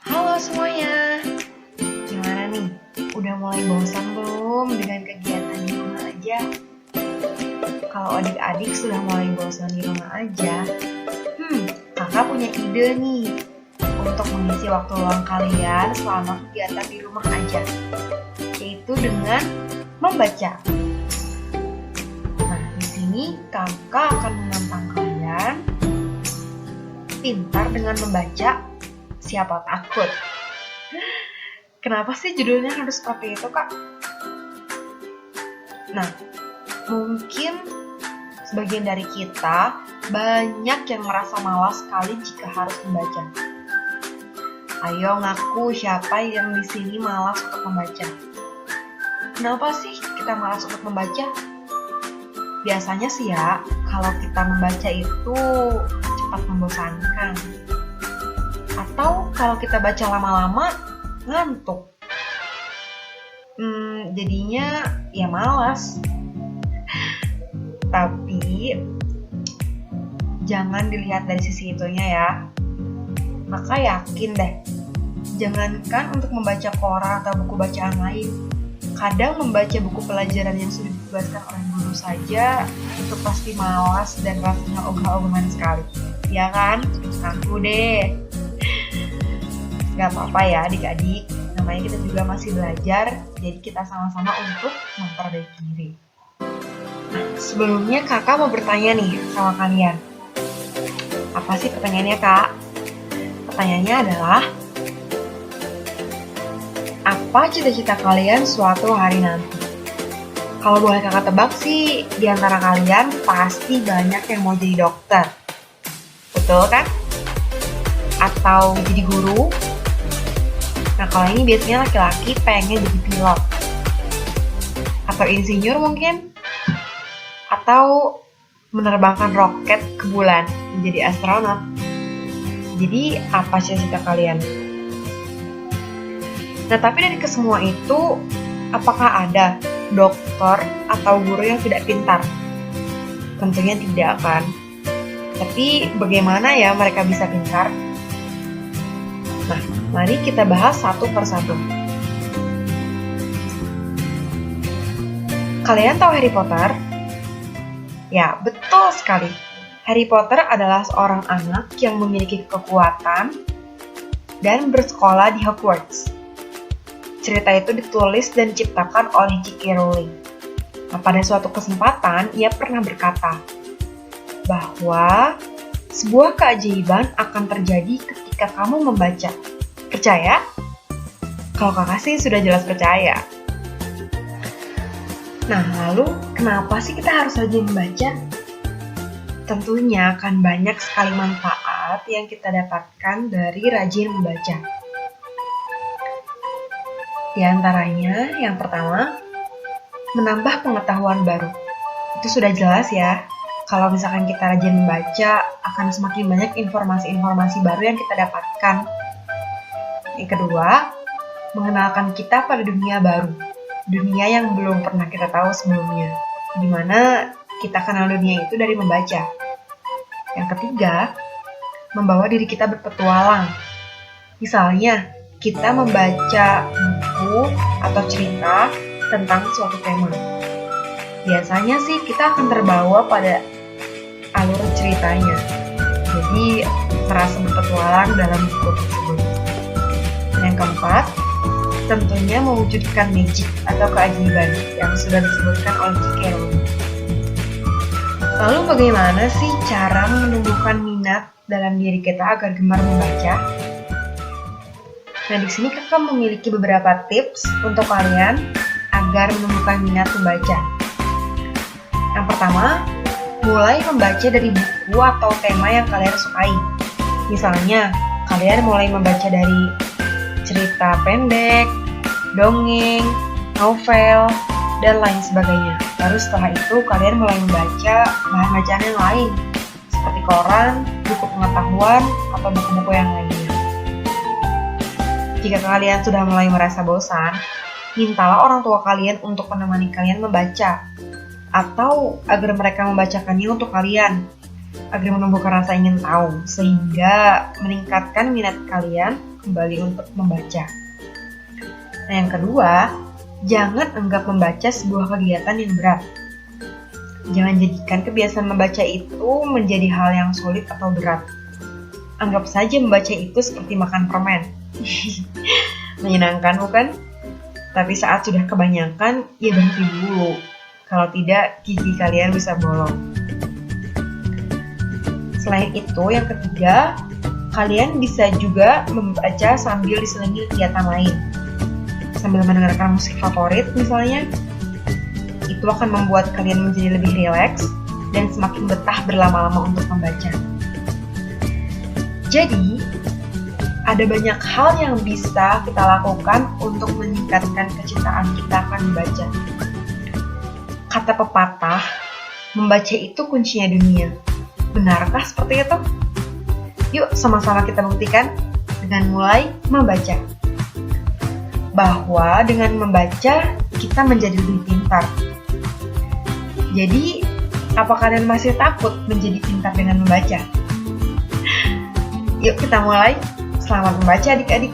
Halo semuanya, gimana nih? Udah mulai bosan belum dengan kegiatan di rumah aja? Kalau adik-adik sudah mulai bosan di rumah aja, kakak punya ide nih untuk mengisi waktu luang kalian selama kegiatan di rumah aja, yaitu dengan membaca. Nah, di sini kakak akan menantang kalian pintar dengan membaca. Siapa takut? Kenapa sih judulnya harus seperti itu, Kak? Nah, mungkin sebagian dari kita banyak yang merasa malas sekali jika harus membaca. Ayo ngaku siapa yang di sini malas untuk membaca. Kenapa sih kita malas untuk membaca? Biasanya sih ya, kalau kita membaca itu cepat membosankan. Atau kalau kita baca lama-lama, ngantuk. Jadinya ya malas. Tapi jangan dilihat dari sisi itunya ya. Maka yakin deh, jangankan untuk membaca koran atau buku bacaan lain. Kadang membaca buku pelajaran yang sudah ditugaskan oleh guru saja, itu pasti malas dan rasanya ogah-ogahan sekali. Ya kan? Aku deh. Gak apa-apa ya adik-adik, namanya kita juga masih belajar, jadi kita sama-sama untuk memperbaiki diri. Nah, sebelumnya kakak mau bertanya nih sama kalian. Apa sih pertanyaannya, Kak? Pertanyaannya adalah, apa cita-cita kalian suatu hari nanti? Kalau boleh kakak tebak sih, di antara kalian pasti banyak yang mau jadi dokter. Betul kan? Atau jadi guru? Nah, kalau ini biasanya laki-laki pengen jadi pilot. Atau insinyur mungkin. Atau menerbangkan roket ke bulan, menjadi astronot. Jadi, apa cita-cita kalian? Nah, tapi dari kesemua itu, apakah ada dokter atau guru yang tidak pintar? Tentunya tidak kan. Tapi, bagaimana ya mereka bisa pintar? Nah, mari kita bahas satu persatu. Kalian tahu Harry Potter? Ya, betul sekali. Harry Potter adalah seorang anak yang memiliki kekuatan dan bersekolah di Hogwarts. Cerita itu ditulis dan diciptakan oleh J.K. Rowling. Nah, pada suatu kesempatan, ia pernah berkata bahwa sebuah keajaiban akan terjadi ketika kamu membaca. Percaya? Kalau kakak sih sudah jelas percaya. Nah, lalu kenapa sih kita harus rajin membaca? Tentunya akan banyak sekali manfaat yang kita dapatkan dari rajin membaca. Di antaranya, yang pertama, menambah pengetahuan baru. Itu sudah jelas ya. Kalau misalkan kita rajin membaca, akan semakin banyak informasi-informasi baru yang kita dapatkan. Yang kedua, mengenalkan kita pada dunia baru. Dunia yang belum pernah kita tahu sebelumnya. Dimana kita kenal dunia itu dari membaca. Yang ketiga, membawa diri kita berpetualang. Misalnya, kita membaca buku atau cerita tentang suatu tema. Biasanya sih kita akan terbawa pada alur ceritanya, jadi merasa berpetualang dalam buku tersebut. Yang keempat, tentunya mewujudkan magic atau keajaiban yang sudah disebutkan oleh J.K. Rowling. Lalu bagaimana sih cara menumbuhkan minat dalam diri kita agar gemar membaca? Nah, di sini kakak memiliki beberapa tips untuk kalian agar menumbuhkan minat membaca. Yang pertama, mulai membaca dari buku atau tema yang kalian sukai. Misalnya, kalian mulai membaca dari cerita pendek, dongeng, novel, dan lain sebagainya. Lalu setelah itu, kalian mulai membaca bahan bacaan yang lain, seperti koran, buku pengetahuan, atau buku-buku yang lainnya. Jika kalian sudah mulai merasa bosan, mintalah orang tua kalian untuk menemani kalian membaca, atau agar mereka membacakannya untuk kalian, agar menumbuhkan rasa ingin tahu, sehingga meningkatkan minat kalian kembali untuk membaca. Nah, yang kedua, jangan anggap membaca sebuah kegiatan yang berat. Jangan jadikan kebiasaan membaca itu menjadi hal yang sulit atau berat. Anggap saja membaca itu seperti makan permen. Menyenangkan bukan? Tapi saat sudah kebanyakan, ya berhenti dulu. Kalau tidak, gigi kalian bisa bolong. Selain itu, yang ketiga, kalian bisa juga membaca sambil diselingi kegiatan lain. Sambil mendengarkan musik favorit misalnya, itu akan membuat kalian menjadi lebih rileks dan semakin betah berlama-lama untuk membaca. Jadi, ada banyak hal yang bisa kita lakukan untuk meningkatkan kecintaan kita akan membaca. Kata pepatah, membaca itu kuncinya dunia. Benarkah seperti itu? Yuk sama-sama kita buktikan dengan mulai membaca. Bahwa dengan membaca, kita menjadi lebih pintar. Jadi, apa kalian masih takut menjadi pintar dengan membaca? Yuk kita mulai. Selamat membaca adik-adik.